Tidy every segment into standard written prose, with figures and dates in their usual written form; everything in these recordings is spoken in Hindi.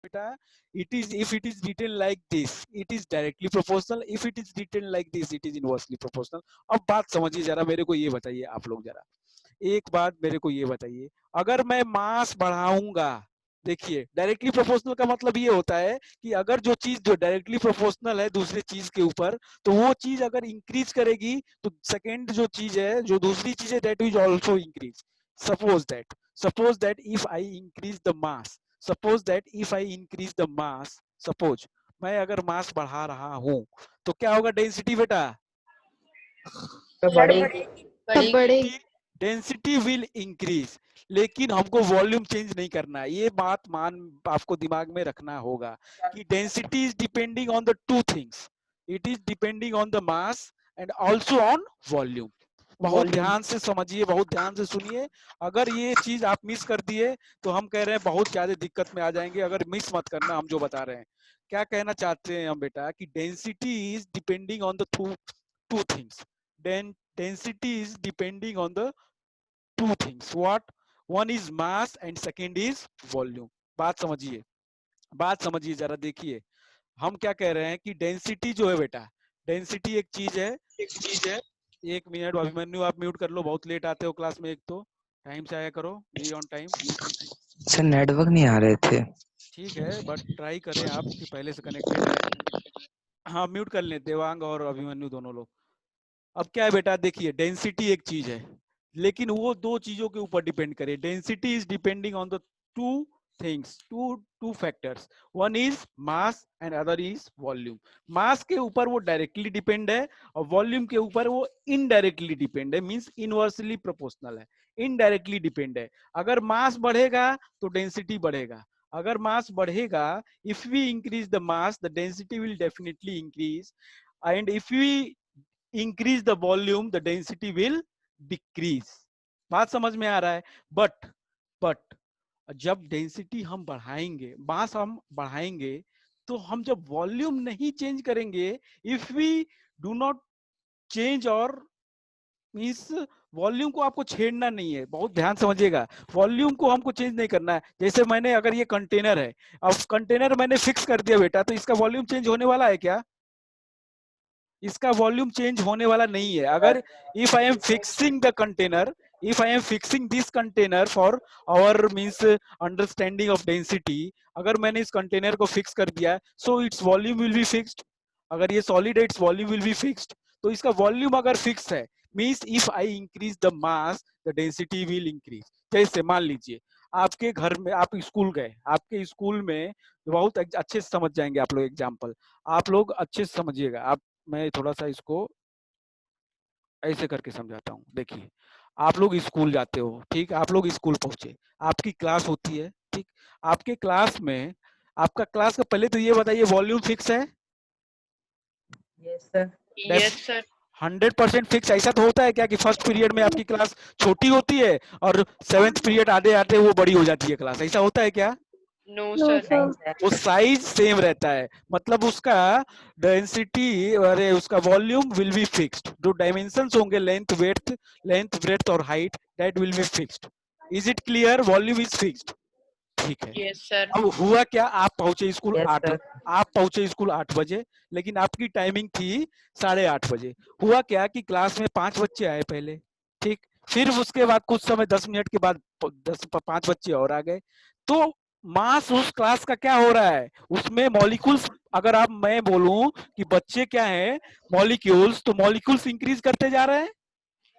बेटा, it is, if it is written like this it is directly proportional, if it is written like this it is inversely proportional. अब बात समझिए जरा, मेरे को ये बताइए आप लोग जरा, एक बात मेरे को ये बताइए, अगर मैं मास बढ़ाऊंगा, देखिए डायरेक्टली प्रोपोर्शनल का मतलब ये होता है कि अगर जो चीज जो डायरेक्टली प्रोपोर्शनल है दूसरी चीज के ऊपर, तो वो चीज अगर इंक्रीज करेगी तो सेकेंड जो चीज है, जो दूसरी चीज है, that will also increase. Suppose that if I increase the mass, suppose that if I increase the mass, suppose मैं अगर मास बढ़ा रहा हूं तो क्या होगा डेंसिटी बेटा? बढ़ेगी। Density will increase. लेकिन हमको वॉल्यूम चेंज नहीं करना है, ये बात आपको दिमाग में रखना होगा कि density is depending on the two things, it is depending on the mass and also on volume. बहुत ध्यान से समझिए, बहुत ध्यान से सुनिए. अगर ये चीज आप मिस कर दिए तो हम कह रहे हैं बहुत ज्यादा दिक्कत में आ जाएंगे. अगर मिस मत करना हम जो बता रहे हैं. क्या कहना चाहते हैं हम बेटा कि density is depending on the two things. Density is depending on the two things. What? One is mass and second is volume. बात समझिए, बात समझिए जरा. देखिए हम क्या कह रहे हैं कि डेंसिटी जो है बेटा, डेंसिटी एक चीज है. एक मिनट अभिमन्यु, आप म्यूट कर लो, बहुत लेट आते हो क्लास में. एक तो टाइम से आया करो, be on time. Sir network नहीं आ रहे थे. ठीक है, बट ट्राई करें आप कि पहले से कनेक्टेड है. हाँ म्यूट कर लें देवांग और अभिमन्यु दोनों लोग. अब क्या है बेटा, देखिए डेंसिटी एक चीज है, लेकिन वो दो चीजों के ऊपर डिपेंड करे. Density is depending on the two things, two factors. One is mass and other is volume. Mass के ऊपर वो डायरेक्टली डिपेंड है और वॉल्यूम के ऊपर वो इनडायरेक्टली डिपेंड है, मींस इनवर्सली प्रोपोर्शनल है, इनडायरेक्टली डिपेंड है. अगर मास बढ़ेगा तो डेंसिटी बढ़ेगा. अगर मास बढ़ेगा, if we increase the mass the density will definitely increase, and if we increase the volume the density will decrease. बात समझ में आ रहा है? बट जब डेंसिटी हम बढ़ाएंगे, मास हम बढ़ाएंगे, तो हम जब वॉल्यूम नहीं चेंज करेंगे, if we do not change, और मींस वॉल्यूम को आपको छेड़ना नहीं है, बहुत ध्यान समझिएगा. वॉल्यूम को हमको चेंज नहीं करना है. जैसे मैंने, अगर ये कंटेनर है, अब कंटेनर मैंने फिक्स कर दिया बेटा, तो इसका वॉल्यूम चेंज होने वाला है क्या? इसका वॉल्यूम चेंज होने वाला नहीं है. अगर if I am fixing the container, if I am fixing this container for our means understanding of density, अगर मैंने इस कंटेनर को फिक्स कर दिया, so its volume will be fixed. अगर ये solid है, its volume will be fixed. तो इसका वॉल्यूम अगर फिक्स है, means if I increase the mass the density will increase. जैसे मान लीजिए आपके घर में, आप स्कूल गए, आपके स्कूल में बहुत अच्छे से समझ जाएंगे आप लोग. एग्जाम्पल आप लोग अच्छे से समझिएगा. आप, मैं थोड़ा सा इसको ऐसे करके समझाता हूँ. देखिए आप लोग स्कूल जाते हो, ठीक, आप लोग स्कूल पहुंचे, आपकी क्लास होती है, ठीक. आपके क्लास में, आपका क्लास का पहले तो ये बताइए वॉल्यूम फिक्स है? Yes sir. Yes sir. 100% fix. ऐसा तो होता है क्या कि फर्स्ट पीरियड में आपकी क्लास छोटी होती है और 7th पीरियड आते आते वो बड़ी हो जाती है क्लास? ऐसा होता है क्या? No sir. वो साइज सेम रहता है, मतलब उसका डेंसिटी, अरे उसका वॉल्यूम विल बी फिक्स्ड. जो डायमेंशंस होंगे, लेंथ ब्रेड्थ और height, that will be fixed. Is it clear? Volume is fixed. ठीक है. Yes sir. अब हुआ क्या, आप पहुंचे स्कूल Yes, 8, sir. आप पहुंचे स्कूल 8 बजे, लेकिन आपकी टाइमिंग थी 8:30 बजे. हुआ क्या कि क्लास में 5 बच्चे आए पहले, ठीक. फिर उसके बाद कुछ समय 10 मिनट के बाद 5 बच्चे और आ गए. तो मास उस क्लास का क्या हो रहा है, उसमें मॉलिक्यूल्स, अगर आप, मैं बोलूं कि बच्चे क्या है, मॉलिक्यूल्स, तो मॉलिक्यूल्स इंक्रीज करते जा रहे हैं.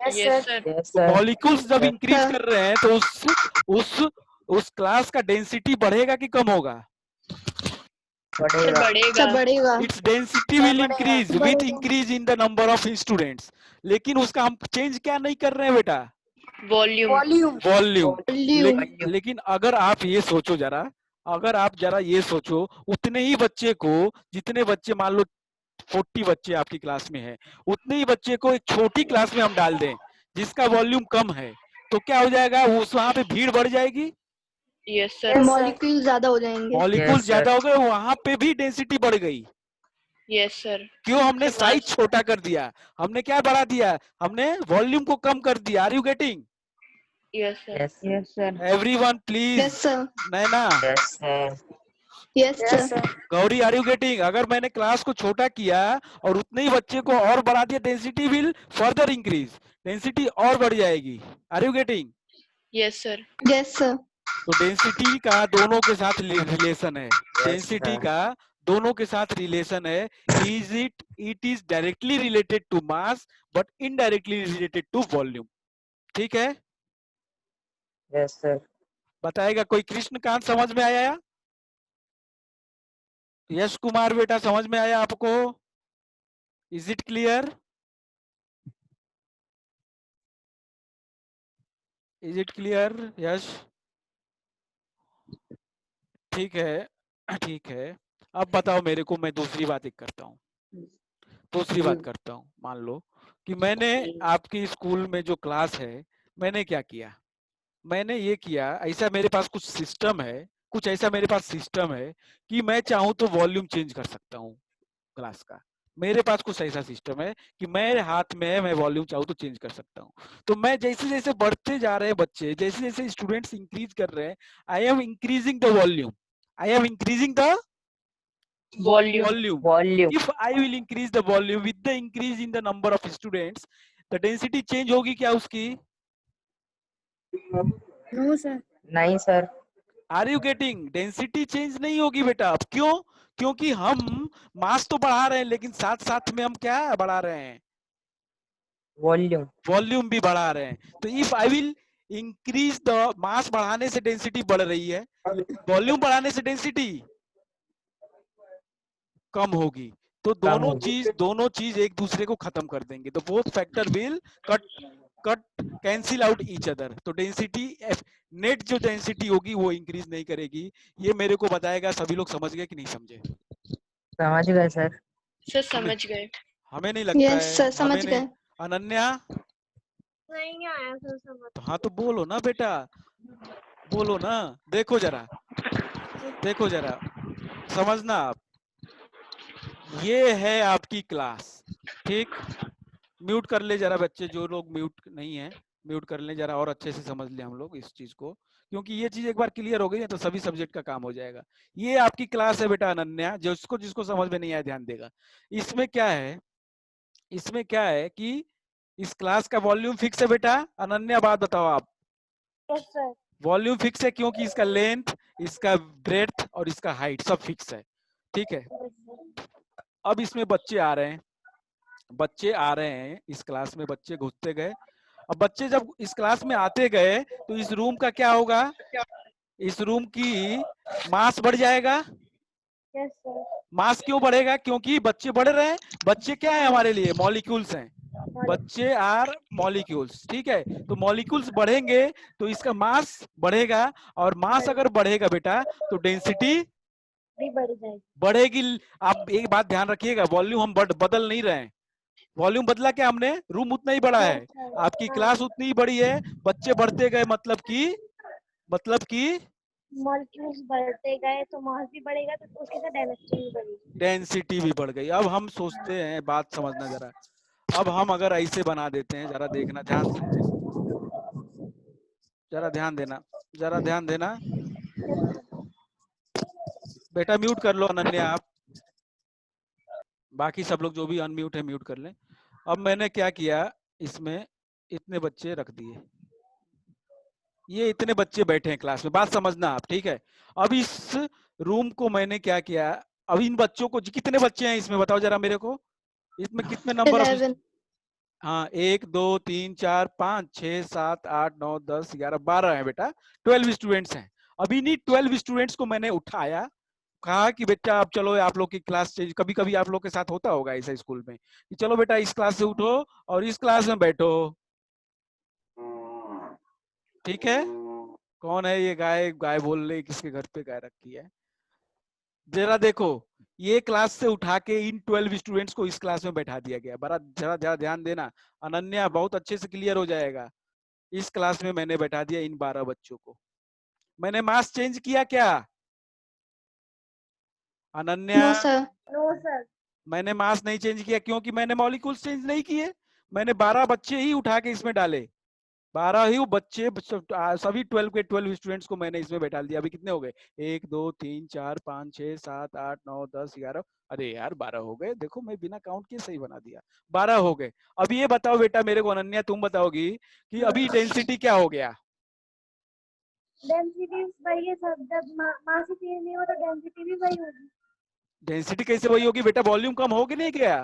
Yes sir. Yes, तो sir. मॉलिक्यूल्स जब Yes, इंक्रीज sir. कर रहे हैं तो उस क्लास का डेंसिटी बढ़ेगा कि कम होगा? बढ़ेगा. बढ़ेगा. Its density will increase with increase in the number of students. लेकिन उसका हम चेंज क्या नहीं कर रहे हैं बेटा? वॉल्यूम. वॉल्यूम. लेकिन अगर आप ये सोचो जरा, अगर आप जरा ये सोचो, उतने ही बच्चे को, जितने बच्चे, मान लो 40 बच्चे आपकी क्लास में है, उतने ही बच्चे को एक छोटी क्लास में हम डाल दें जिसका वॉल्यूम कम है, तो क्या हो जाएगा, उस वहां पे भीड़ बढ़ जाएगी. Yes sir. मॉलिक्यूल ज्यादा हो जाएंगे. Molecule Yes, sir. ज्यादा हो गए, वहां पे भी डेंसिटी बढ़ गई. Yes sir. क्यों? हमने साइज छोटा कर दिया, हमने क्या बढ़ा दिया, हमने वॉल्यूम को कम कर दिया. Are you getting? Yes sir. Yes, sir. Yes sir. Everyone please. Yes sir. Naina, Yes, sir. Yes, sir. Gauri are you getting? अगर मैंने क्लास को छोटा किया और उतने ही बच्चे को और बढ़ा दिया, density will further increase, density और बढ़ जाएगी। Are you getting? Yes, sir. Yes, sir. तो डेंसिटी का दोनों के साथ रिलेशन है, डेंसिटी sir. का दोनों के साथ रिलेशन है। It is directly related to mass but indirectly related to volume. ठीक है, Yes, sir. बताएगा कोई? कृष्णकांत समझ में आया? यश कुमार बेटा समझ में आया आपको? Is it clear? Is it clear Yash? ठीक है, ठीक है। अब बताओ मेरे को, मैं दूसरी बात एक करता हूँ, दूसरी बात करता हूँ। मान लो कि मैंने आपकी स्कूल में जो क्लास है, मैंने क्या किया? मैंने ये किया, ऐसा मेरे पास कुछ सिस्टम है, कुछ ऐसा मेरे पास सिस्टम है कि मैं चाहूँ तो वॉल्यूम चेंज कर सकता हूँ क्लास का। मेरे पास कुछ ऐसा सिस्टम है कि मेरे हाथ में है, मैं वॉल्यूम चाहूँ तो चेंज कर सकता हूँ। तो मैं जैसे जैसे बढ़ते जा रहे हैं बच्चे, जैसे जैसे स्टूडेंट्स इंक्रीज कर रहे हैं, I am increasing the volume, I am increasing the Volume. Volume. If I will increase the volume with the increase in the number of students, the density change होगी क्या उसकी? No, sir. नहीं sir. Are you getting? Density change नहीं होगी बेटा। अब क्यों? क्योंकि हम मास तो बढ़ा रहे हैं, लेकिन साथ साथ में हम क्या बढ़ा रहे हैं? Volume. वॉल्यूम भी बढ़ा रहे हैं। तो if I will increase the मास, बढ़ाने से डेंसिटी बढ़ रही है, वॉल्यूम बढ़ाने से डेंसिटी कम होगी। तो दोनों चीज एक दूसरे को खत्म कर देंगे। तो both factor will cut cancel out each other. तो डेंसिटी, नेट जो डेंसिटी होगी वो इंक्रीज नहीं करेगी। ये मेरे को बताएगा। सभी लोग समझ गए कि नहीं समझे? समझ गए sir. Sir, समझ गए। हमें नहीं लगता Yes, है, sir. हमें समझ नहीं। गए। अनन्या, नहीं आया सर समझ। हाँ तो बोलो ना बेटा, बोलो ना। देखो जरा, देखो जरा, समझना आप। ये है आपकी क्लास, ठीक? म्यूट कर ले जरा बच्चे, जो लोग म्यूट नहीं है म्यूट कर ले जरा, और अच्छे से समझ ले हम लोग इस चीज को, क्योंकि ये चीज एक बार क्लियर हो गई है तो सभी सब्जेक्ट का काम हो जाएगा। ये आपकी क्लास है बेटा अनन्या, जिसको जिसको समझ में नहीं आया ध्यान देगा। इसमें क्या है, इसमें क्या है कि इस क्लास का वॉल्यूम फिक्स है बेटा। अनन्या बात बताओ आप। Yes sir. वॉल्यूम फिक्स है क्योंकि इसका लेंथ, इसका ब्रेड्थ और इसका हाइट सब फिक्स है, ठीक है? अब इसमें बच्चे आ रहे हैं, बच्चे आ रहे हैं इस क्लास में, बच्चे घुसते गए। अब बच्चे जब इस क्लास में आते गए तो इस रूम का क्या होगा? इस रूम की मास बढ़ जाएगा। Yes sir. मास क्यों बढ़ेगा? क्योंकि बच्चे बढ़ रहे हैं। बच्चे क्या है हमारे लिए? मॉलिक्यूल्स हैं। बच्चे आर मॉलिक्यूल्स, ठीक है? तो मॉलिक्यूल्स बढ़ेंगे तो इसका मास बढ़ेगा, और मास अगर बढ़ेगा बेटा तो डेंसिटी भी बढ़ जाएगी, बढ़ेगी। आप एक बात ध्यान रखिएगा, वॉल्यूम हम बदल नहीं रहे हैं। वॉल्यूम बदला क्या हमने? रूम उतना ही बड़ा है, आपकी क्लास उतनी ही बड़ी है, बच्चे बढ़ते गए, मतलब कि मॉलिक्यूल्स बढ़ते गए तो मास भी बढ़ेगा, तो उसके साथ डेंसिटी भी बढ़ेगी। डेंसिटी भी बढ़ गई। अब हम सोचते हैं, बात समझना जरा, अब हम अगर ऐसे बना देते हैं, जरा देखना ध्यान से, जरा ध्यान देना, जरा ध्यान देना बेटा। म्यूट कर लो अनन्या आप, बाकी सब लोग जो भी अनम्यूट है म्यूट कर लें। अब मैंने क्या किया, इसमें इतने बच्चे रख दिए, ये इतने बच्चे बैठे हैं क्लास में, बात समझना आप, ठीक है? अब इस रूम को मैंने क्या किया, अब इन बच्चों को, कितने बच्चे हैं इसमें बताओ जरा मेरे को, इसमें कितने नंबर ऑफ? 11। हाँ, 1 2 3 4 5 6 7 8 9 10 11 12 है बेटा, 12 स्टूडेंट्स हैं। अभी इन्हीं 12 स्टूडेंट्स को मैंने उठाया, कहा कि बेटा अब चलो आप लोग की क्लास चेंज। कभी कभी आप लोग के साथ होता होगा ऐसा स्कूल में कि चलो बेटा इस क्लास से उठो और इस क्लास में बैठो, ठीक है? कौन है ये गाय? गाय बोल रही, किसके घर पे गाय रखी है? जरा देखो, ये क्लास से उठा के इन 12 स्टूडेंट्स को इस क्लास में बैठा दिया गया। बड़ा जरा जरा ध्यान देना अनन्या, बहुत अच्छे से क्लियर हो जाएगा। इस क्लास में मैंने बैठा दिया इन 12 बच्चों को। मैंने मास चेंज किया क्या Ananya? No sir. No sir. मैंने मास नहीं चेंज किया, क्योंकि मैंने मॉलिक्यूल्स चेंज नहीं किए। मैंने 12 बच्चे ही उठा के इसमें डाले, 12 ही वो बच्चे सभी 12 के 12 स्टूडेंट्स को मैंने इसमें बैठा दिया। अभी कितने हो गए? 1 2 3 4 5 6 7 8 9 10 11। अरे यार 12 हो गए। देखो मैं बिना काउंट किए सही बना दिया। 12 हो गए। अब ये बताओ बेटा मेरे को, अनन्या तुम बताओगी कि अभी डेंसिटी क्या हो गया? डेंसिटी वही है सर, जब मास ही चेंज नहीं हो तो डेंसिटी भी वही होगी। डेंसिटी कैसे वही होगी बेटा? वॉल्यूम कम हो कि नहीं गया?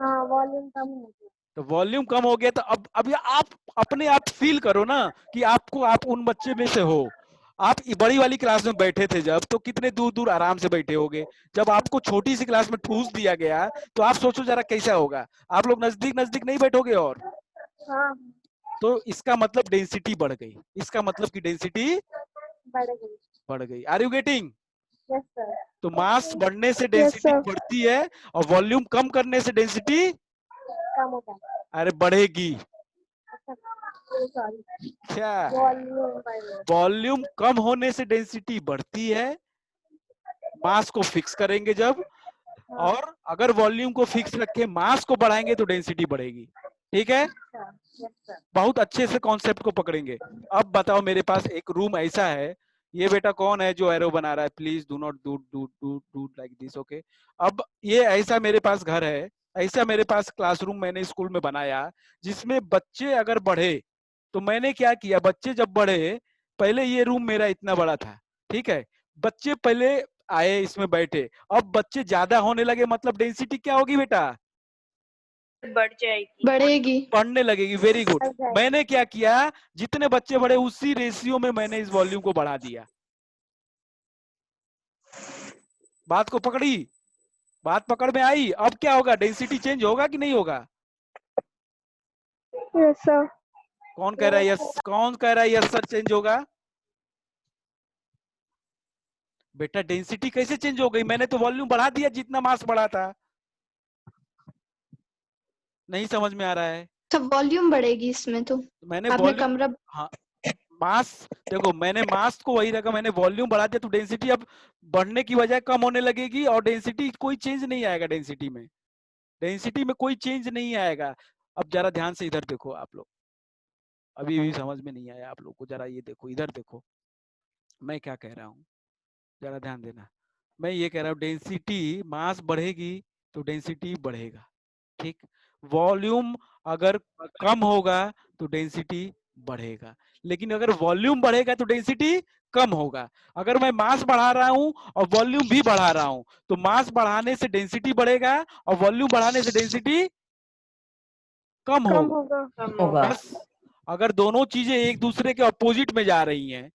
हाँ, वॉल्यूम कम हो गया। तो वॉल्यूम कम हो गया तो अब ये आप अपने आप फील करो ना कि आप उन बच्चे में से हो। आप बड़ी वाली क्लास में बैठे थे जब, तो कितने दूर दूर आराम से बैठे होगे। जब आपको छोटी सी क्लास में ठूस दिया गया तो आप सोचो जरा कैसा होगा। आप लोग नजदीक नजदीक नहीं बैठोगे। और हाँ, तो इसका मतलब डेंसिटी बढ़ गई। इसका मतलब कि डेंसिटी बढ़ गई। बढ़ गई। Are you getting? Yes sir. तो मास बढ़ने से यस डेंसिटी सर। बढ़ती है और वॉल्यूम कम करने से डेंसिटी कम होता है। अरे बढ़ेगी। अच्छा, सॉरी, क्या? वॉल्यूम बढ़ गया। वॉल्यूम कम होने से डेंसिटी बढ़ती है। मास को फिक्स करेंगे जब, हाँ, और अगर वॉल्यूम को फिक्स रखे मास को बढ़ाएंगे तो डेंसिटी बढ़ेगी। ठीक है? अच्छा, यस सर। बहुत अच्छे से कॉन्सेप्ट को पकड़ेंगे। अब बताओ, मेरे पास एक रूम ऐसा है। ये बेटा कौन है जो एरो बना रहा है? Please do not do do do do like this. Okay. अब ये ऐसा मेरे पास घर है, ऐसा मेरे पास क्लासरूम मैंने स्कूल में बनाया, जिसमें बच्चे अगर बढ़े तो मैंने क्या किया, बच्चे जब बढ़े, पहले ये रूम मेरा इतना बड़ा था, ठीक है। बच्चे पहले आए, इसमें बैठे, अब बच्चे ज्यादा होने लगे, मतलब डेंसिटी क्या होगी बेटा? बढ़ जाएगी, बढ़ेगी। बढ़ने लगेगी। Very good. बढ़ जाएगी। मैंने क्या किया, जितने बच्चे बढ़े उसी रेशियो में मैंने इस वॉल्यूम को बढ़ा दिया। बात को पकड़ी? बात पकड़ में आई? अब क्या होगा, डेंसिटी चेंज होगा कि नहीं होगा? Yes sir. कौन कह रहा है यस? कौन कह रहा है यस सर चेंज होगा? बेटा डेंसिटी कैसे चेंज हो गई? मैंने तो वॉल्यूम बढ़ा दिया जितना मास बढ़ा था। नहीं समझ में आ रहा है? तो वॉल्यूम बढ़ेगी इसमें तो। मैंने आपने वॉल्यूम, कमरा हाँ, मास, देखो मैंने मास को वही रखा, मैंने वॉल्यूम बढ़ा दिया तो डेंसिटी अब बढ़ने की बजाय कम होने लगेगी, और डेंसिटी कोई चेंज नहीं आएगा। डेंसिटी में, डेंसिटी में कोई चेंज नहीं आएगा। अब जरा ध्यान से इधर देखो आप लोग। अभी भी समझ में नहीं आया आप लोग को? जरा ये देखो, इधर देखो मैं क्या कह रहा हूँ, जरा ध्यान देना। मैं ये कह रहा हूँ डेंसिटी, मास बढ़ेगी तो डेंसिटी बढ़ेगा, ठीक। वॉल्यूम अगर कम होगा तो डेंसिटी बढ़ेगा, लेकिन अगर वॉल्यूम बढ़ेगा तो डेंसिटी कम होगा। अगर मैं मास बढ़ा रहा हूं और वॉल्यूम भी बढ़ा रहा हूं तो मास बढ़ाने से डेंसिटी बढ़ेगा और वॉल्यूम बढ़ाने से डेंसिटी कम कम होगा। होगा। बस अगर दोनों चीजें एक दूसरे के अपोजिट में जा रही हैं,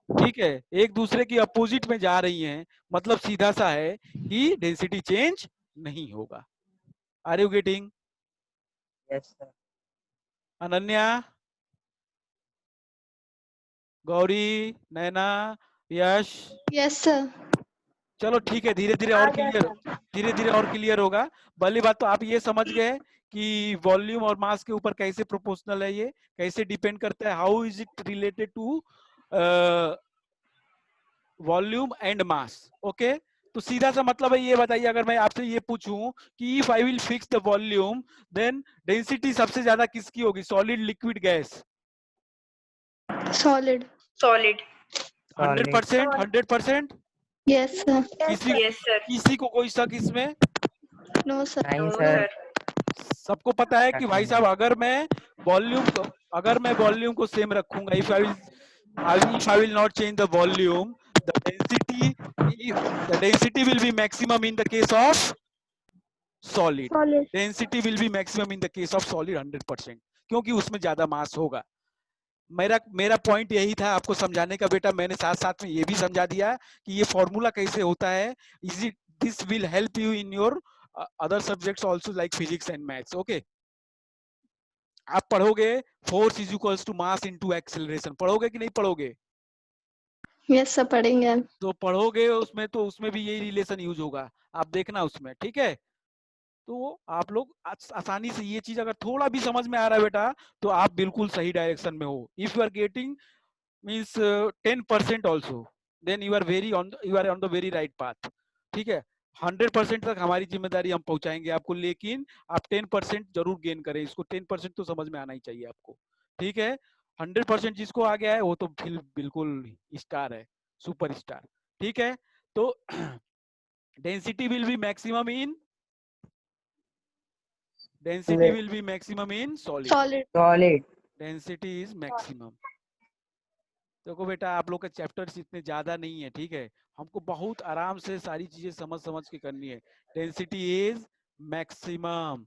ठीक है, एक दूसरे की अपोजिट में जा रही हैं, मतलब सीधा सा है कि डेंसिटी चेंज नहीं होगा। Are you getting? Yes sir. Ananya, Gauri, Naina, Yash, yes sir. चलो ठीक है, धीरे धीरे और आ गया क्लियर, सर। धीरे धीरे और क्लियर होगा। पहली बात तो आप ये समझ गए कि वॉल्यूम और मास के ऊपर कैसे प्रोपोर्शनल है, ये कैसे डिपेंड करता है, how is it related to volume and mass. Okay. तो सीधा सा मतलब है, ये बताइए, अगर मैं आपसे ये पूछूं कि if I will fix the volume then density सबसे ज्यादा किसकी होगी, solid, liquid, gas? Solid. Solid. 100%, Solid. 100%। Yes sir. Yes किसी sir. Yes sir. किसी को कोई शक इसमें? No sir. नहीं नो सर। सर। सबको पता है कि शक भाई नहीं। साहब, अगर मैं वॉल्यूम को सेम रखूंगा, if I will not change the volume, the density the density will be maximum in the case of solid. Solid. Density will be maximum in the case of solid 100%, क्योंकि उसमें ज्यादा मास होगा। मेरा मेरा पॉइंट यही था आपको समझाने का बेटा। मैंने साथ साथ में ये भी समझा दिया कि ये फॉर्मूला कैसे होता है। Easy, this will help you in your other subjects also like physics and maths. Okay. आप पढ़ोगे force is equals to mass into acceleration, पढ़ोगे कि नहीं पढ़ोगे? यस सर, पढ़ेंगे हम। तो पढ़ोगे उसमें, तो उसमें भी यही रिलेशन यूज होगा, आप देखना उसमें, ठीक है। तो आप लोग आसानी से ये चीज अगर थोड़ा भी समझ में आ रहा है बेटा, तो आप बिल्कुल सही डायरेक्शन में हो। If you are getting means 10% also, then you are on the very right path, ठीक है। 100% तक हमारी जिम्मेदारी, हम पहुंचाएंगे आपको, लेकिन आप 10% जरूर गेन करें इसको। 10% तो समझ में आना ही चाहिए आपको, ठीक है। 100% जिसको आ गया है वो तो फिर बिल्कुल स्टार है, सुपर स्टार। ठीक है, तो density will be maximum in solid. solid. Solid. Density is maximum. देखो बेटा, आप लोग के चैप्टर्स इतने ज्यादा नहीं है, ठीक है, हमको बहुत आराम से सारी चीजें समझ समझ के करनी है। Density is maximum.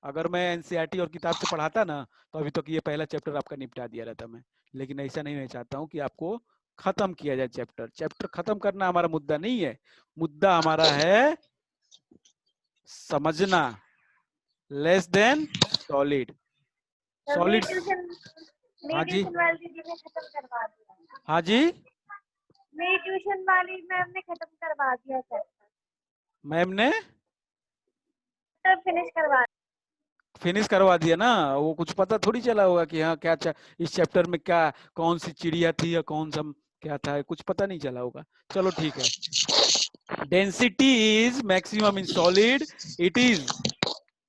अगर मैं एनसीईआरटी और किताब से पढ़ाता ना, तो अभी तक ये पहला चैप्टर आपका निपटा दिया रहता मैं, लेकिन ऐसा नहीं। मैं चाहता हूँ कि आपको खत्म किया जाए चैप्टर। चैप्टर खत्म करना हमारा मुद्दा नहीं है, मुद्दा हमारा है समझना। Less than solid. सर मेरी सॉलिड। हाँ जी, ट्यूशन वाली दीदी ने खत्म करवा दिया। हाँ जी, मेरी ट्यूशन वाली मैम ने खत्म करवा दिया सर। मैम ने सर फिनिश करवा दिया ना। वो कुछ पता थोड़ी चला होगा कि हाँ क्या इस चैप्टर में क्या, कौन सी चिड़िया थी या कौन सा क्या था, कुछ पता नहीं चला होगा। चलो ठीक है। Density is maximum in solid, it is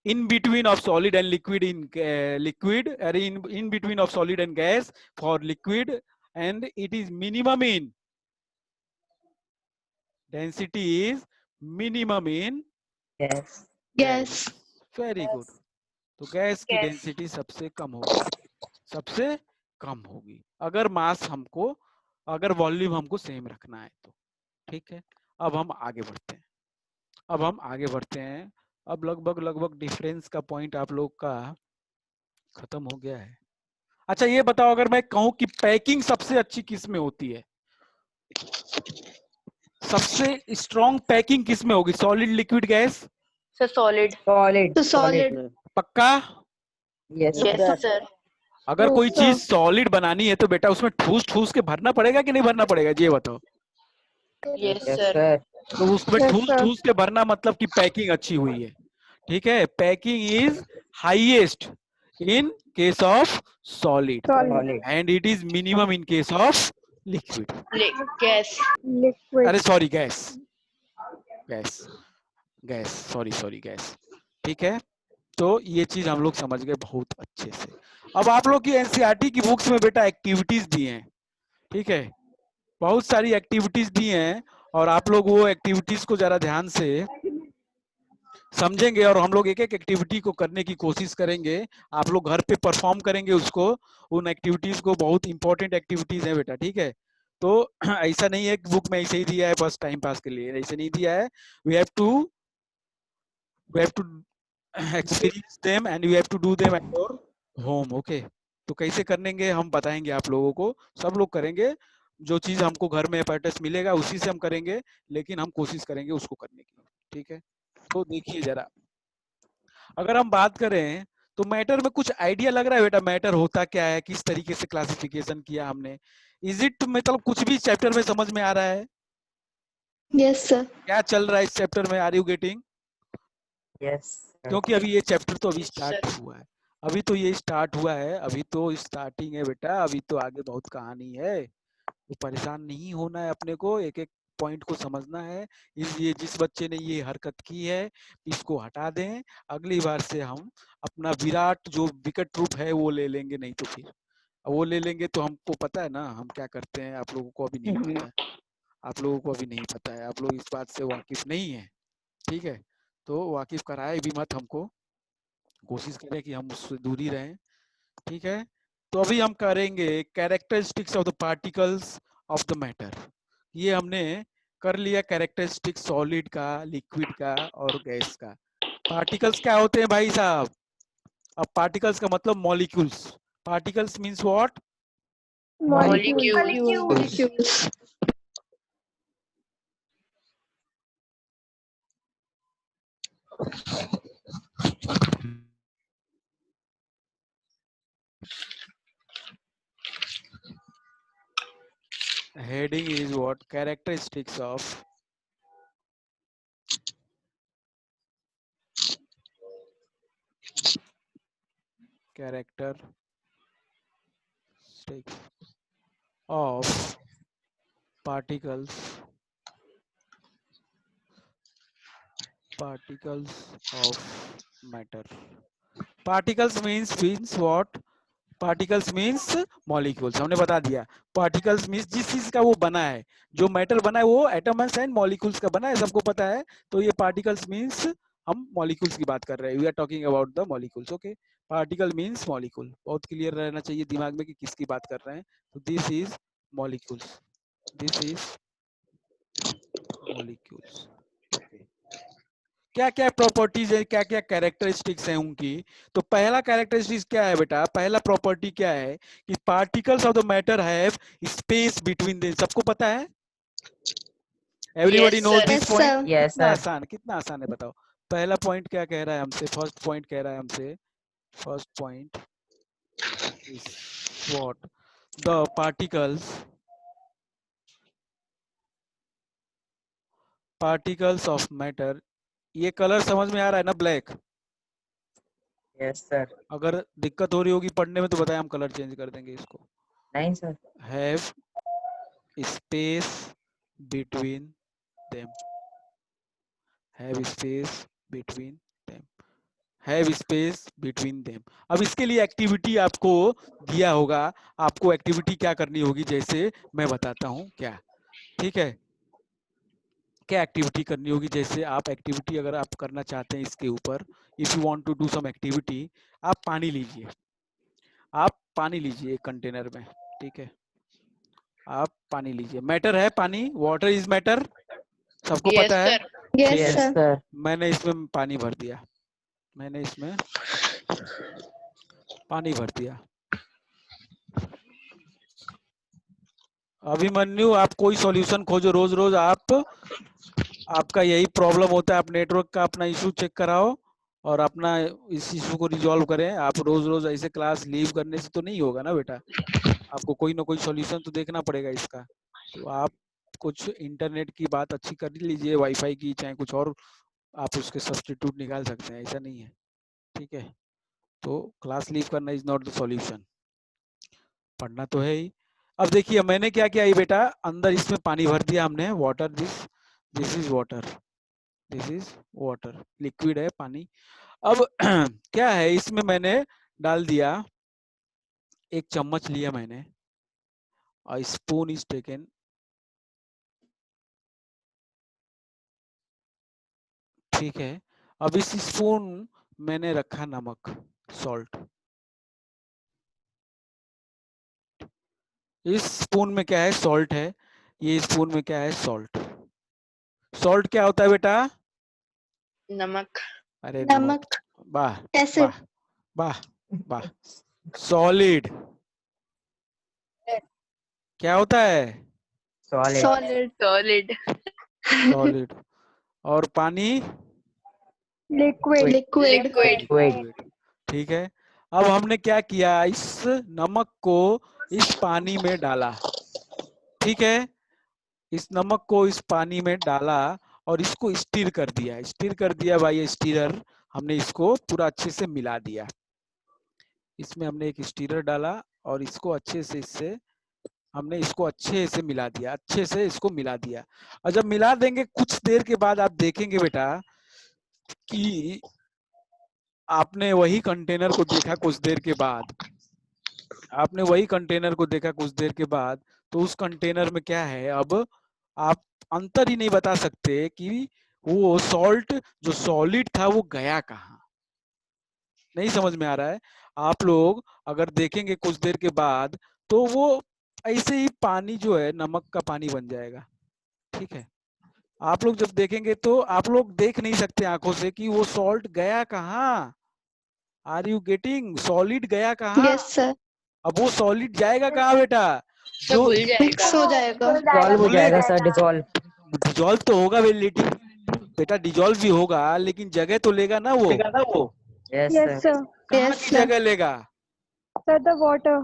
in between of solid and liquid in liquid, or in between of solid and gas for liquid, and it is minimum in density is minimum in Yes. gas. Gas. Very good. तो गैस की डेंसिटी सबसे कम होगी, सबसे कम होगी, अगर मास हमको, अगर वॉल्यूम हमको सेम रखना है तो। ठीक है, अब हम आगे बढ़ते हैं। अब लगभग डिफरेंस का पॉइंट आप लोग का खत्म हो गया है। अच्छा ये बताओ, अगर मैं कहूं कि पैकिंग सबसे अच्छी किस में होती है, सबसे स्ट्रॉन्ग पैकिंग किस में होगी, solid, liquid, gas? Sir solid. Solid. So solid. पक्का? Yes. Yes Sir. सर। अगर Yes, कोई sir. चीज सॉलिड बनानी है तो बेटा उसमें ठूस ठूस के भरना पड़ेगा कि नहीं भरना पड़ेगा, ये बताओ। Yes Yes, sir. sir. तो उसमें Yes, ठूस sir. ठूस के भरना मतलब कि पैकिंग अच्छी हुई है। ठीक है, packing is highest in case of solid Solid. Solid. And it is minimum in case of liquid. Gas. Liquid. अरे sorry, gas, gas, gas, sorry gas. ठीक है, तो ये चीज हम लोग समझ गए बहुत अच्छे से। अब आप लोग की एनसीईआरटी की बुक्स में बेटा एक्टिविटीज दी हैं, ठीक है, बहुत सारी एक्टिविटीज दी हैं, और आप लोग वो एक्टिविटीज को जरा ध्यान से समझेंगे, और हम लोग एक एक एक्टिविटी को करने की कोशिश करेंगे। आप लोग घर पे परफॉर्म करेंगे उसको, उन एक्टिविटीज को। बहुत इंपॉर्टेंट एक्टिविटीज है बेटा, ठीक है। तो ऐसा नहीं है कि बुक में ऐसे ही दिया है बस टाइम पास के लिए, ऐसे नहीं दिया है। We have to experience them and you have to do them at your home, okay? तो कैसे करेंगे हम बताएंगे आप लोगों को, सब लोग करेंगे। जो चीज हमको घर में पैटर्स मिलेगा उसी से हम करेंगे, लेकिन हम कोशिश करेंगे उसको करने की। ठीक है, तो देखिए जरा, अगर हम बात करें तो मैटर में कुछ आइडिया लग रहा है बेटा, मैटर होता क्या है, किस तरीके से क्लासिफिकेशन किया हमने? इज इट मतलब कुछ भी चैप्टर में समझ में आ रहा है? Yes, sir. क्या चल रहा है इस चैप्टर में, are you getting? Yes. Sir. क्योंकि अभी ये चैप्टर तो अभी Yes, स्टार्ट sir. हुआ है, अभी तो ये स्टार्ट हुआ है, अभी तो स्टार्टिंग है बेटा, अभी तो आगे बहुत कहानी है। तो परेशान नहीं होना है अपने को, एक एक पॉइंट को समझना है। ये जिस बच्चे ने ये हरकत की है इसको हटा दें, अगली बार से हम अपना विराट जो विकट रूप है वो ले लेंगे, नहीं तो फिर वो ले लेंगे तो हमको पता है ना हम क्या करते हैं, आप लोगों को अभी नहीं पता है, आप लोगों को अभी नहीं पता है, आप लोग इस बात से वाकिफ नहीं है। ठीक है, तो वाकिफ कराए भी मत हमको, कोशिश करें कि हम उससे दूरी रहें। ठीक है, तो अभी हम करेंगे characteristics of the particles of the matter. ये हमने कर लिया कैरेक्टरिस्टिक सॉलिड का, लिक्विड का और गैस का। पार्टिकल्स क्या होते हैं भाई साहब? अब पार्टिकल्स का मतलब molecules. Particles means what? Molecule. Molecules. Heading is what? Characteristics of characteristics of particles of matter. Particles means what? Particles means molecules, हमने बता दिया। पार्टिकल्स मीन्स जिस चीज का वो बना है, जो मैटर बना है वो एटम्स एंड मॉलिक्यूल्स का बना है, सबको पता है। तो ये पार्टिकल्स मीन्स हम मॉलिक्यूल्स की बात कर रहे हैं, we are talking about the molecules. Okay, particle means molecule, बहुत क्लियर रहना चाहिए दिमाग में कि किसकी बात कर रहे हैं। तो this is molecules, this is molecules. Okay, क्या क्या प्रॉपर्टीज है, क्या क्या कैरेक्टरिस्टिक्स हैं उनकी। तो पहला कैरेक्टरिस्टिक्स क्या है बेटा, पहला प्रॉपर्टी क्या है कि particles of the matter have space between them, सबको पता है, everybody Yes, knows sir. This Yes, point. sir. Yes, कितना sir. आसान, कितना आसान है बताओ। पहला पॉइंट क्या कह रहा है हमसे, फर्स्ट पॉइंट कह रहा है हमसे, first point is what, the particles of matter. ये कलर समझ में आ रहा है ना, ब्लैक। Yes, sir. अगर दिक्कत हो रही होगी पढ़ने में तो बताएं, हम कलर चेंज कर देंगे इसको। Nine, sir. Have space between them, have space between them, have space between them. अब इसके लिए एक्टिविटी आपको दिया होगा, आपको एक्टिविटी क्या करनी होगी, जैसे मैं बताता हूँ क्या, ठीक है। क्या एक्टिविटी करनी होगी, जैसे आप एक्टिविटी अगर आप करना चाहते हैं इसके ऊपर, if you want to do some activity, आप पानी लीजिए, आप पानी लीजिए एक कंटेनर में, ठीक है। आप पानी लीजिए, मैटर है पानी, वाटर इज मैटर, सबको Yes, पता है। sir. Yes, ठीक है, Yes, sir. sir. मैंने इसमें पानी भर दिया, मैंने इसमें पानी भर दिया। अभिमन्यु, आप कोई सॉल्यूशन खोजो, रोज रोज आपका यही प्रॉब्लम होता है, आप नेटवर्क का अपना इशू चेक कराओ और अपना इस इशू को रिजॉल्व करें। आप रोज रोज ऐसे क्लास लीव करने से तो नहीं होगा ना बेटा, आपको कोई ना कोई सॉल्यूशन तो देखना पड़ेगा इसका। तो आप कुछ इंटरनेट की बात अच्छी कर लीजिए, वाईफाई की, चाहे कुछ और आप उसके सब्स्टिट्यूट निकाल सकते हैं, ऐसा नहीं है, ठीक है। तो क्लास लीव करना इज नॉट द सॉल्यूशन, पढ़ना तो है ही। अब देखिए मैंने क्या किया, ये बेटा अंदर इसमें पानी भर दिया हमने, water, this is water, this is water, liquid है पानी। अब क्या है, इसमें मैंने डाल दिया, एक चम्मच लिया मैंने, और स्पून इज टेकन, ठीक है। अब इस स्पून मैंने रखा नमक, सॉल्ट, इस स्पून में क्या है, सॉल्ट है, ये स्पून में क्या है, सॉल्ट। सॉल्ट क्या होता है बेटा, Namak. अरे नमक, Namak. वाह Acid. वाह वाह वाह। सॉलिड क्या होता है, Solid. Solid. Solid. सॉलिड। और पानी, Liquid. Liquid. Liquid. Liquid. Liquid, ठीक है। अब हमने क्या किया, इस नमक को इस पानी में डाला, ठीक है, इस नमक को इस पानी में डाला और इसको स्टीर कर दिया, स्टीर कर दिया भाई स्टीरर, हमने इसको पूरा अच्छे से मिला दिया। इसमें हमने एक स्टीरर डाला और इसको अच्छे से, इससे हमने इसको अच्छे से मिला दिया, अच्छे से इसको मिला दिया। और जब मिला देंगे कुछ देर के बाद आप देखेंगे बेटा कि आपने वही कंटेनर को देखा कुछ देर के बाद, आपने वही कंटेनर को देखा कुछ देर के बाद, तो उस कंटेनर में क्या है, अब आप अंतर ही नहीं बता सकते कि वो सॉल्ट जो सॉलिड था वो गया कहाँ, नहीं समझ में आ रहा है। आप लोग अगर देखेंगे कुछ देर के बाद तो वो ऐसे ही पानी जो है नमक का पानी बन जाएगा, ठीक है। आप लोग जब देखेंगे तो आप लोग देख नहीं सकते आंखों से कि वो सॉल्ट गया कहाँ, आर यू गेटिंग, सॉलिड गया कहाँ। Yes, sir. अब वो सॉलिड जाएगा कहाँ बेटा, सब जो भूल Mix जाएगा. हो जाएगा. Dissolve हो जाएगा sir, dissolve. डिजॉल्व तो होगा बेटा, डिजॉल्व भी होगा लेकिन जगह तो लेगा ना वो, Yes, Yes, sir. sir. कहाँ Yes, की sir. जगह लेगा, Sir, the water.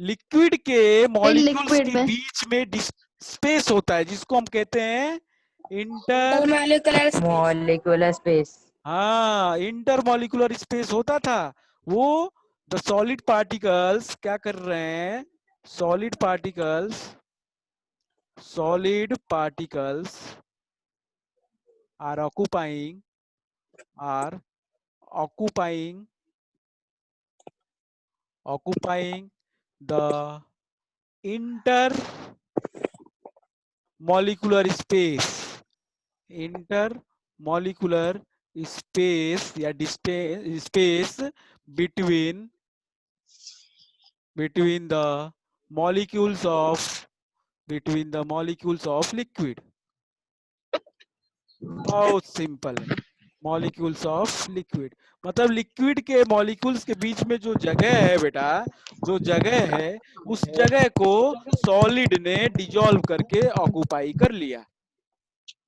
लिक्विड के In मॉलिक्यूल्स liquid के में. बीच में स्पेस होता है जिसको हम कहते हैं इंटर, Molecular space. हाँ इंटर मॉलिक्यूलर स्पेस होता था वो। द सॉलिड पार्टिकल्स क्या कर रहे हैं, solid particles, solid particles are occupying, are occupying occupying the intermolecular space, intermolecular space या distance space between the molecules of liquid. बहुत सिंपल है, मॉलिक्यूल्स ऑफ लिक्विड मतलब लिक्विड के मॉलिक्यूल्स के बीच में जो जगह है बेटा, जो जगह है उस जगह को सॉलिड ने डिजोल्व करके ऑक्यूपाई कर लिया।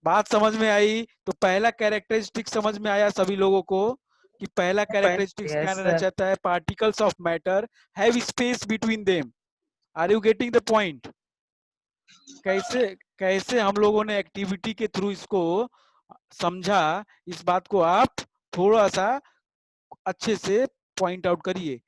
बात समझ में आई? तो पहला कैरेक्टरिस्टिक समझ में आया सभी लोगों को कि पहला कैरेक्टरिस्टिक्स क्या Yes, रहना sir. चाहता है? Particles of matter have space between them. Are you getting the point? कैसे कैसे हम लोगों ने एक्टिविटी के थ्रू इसको समझा, इस बात को आप थोड़ा सा अच्छे से पॉइंट आउट करिए।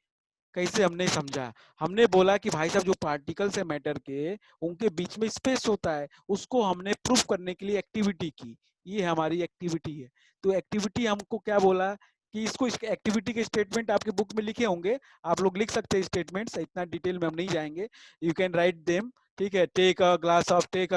कैसे हमने समझा? हमने बोला कि भाई साहब जो पार्टिकल्स है मैटर के, उनके बीच में स्पेस होता है, उसको हमने प्रूफ करने के लिए एक्टिविटी की। ये हमारी एक्टिविटी है। तो एक्टिविटी हमको क्या बोला कि इसको एक्टिविटी के स्टेटमेंट आपके बुक में लिखे होंगे, आप लोग लिख सकते हैं स्टेटमेंट्स, इतना डिटेल में हम नहीं जाएंगे, यू कैन राइट देम। ठीक है, take a glass, take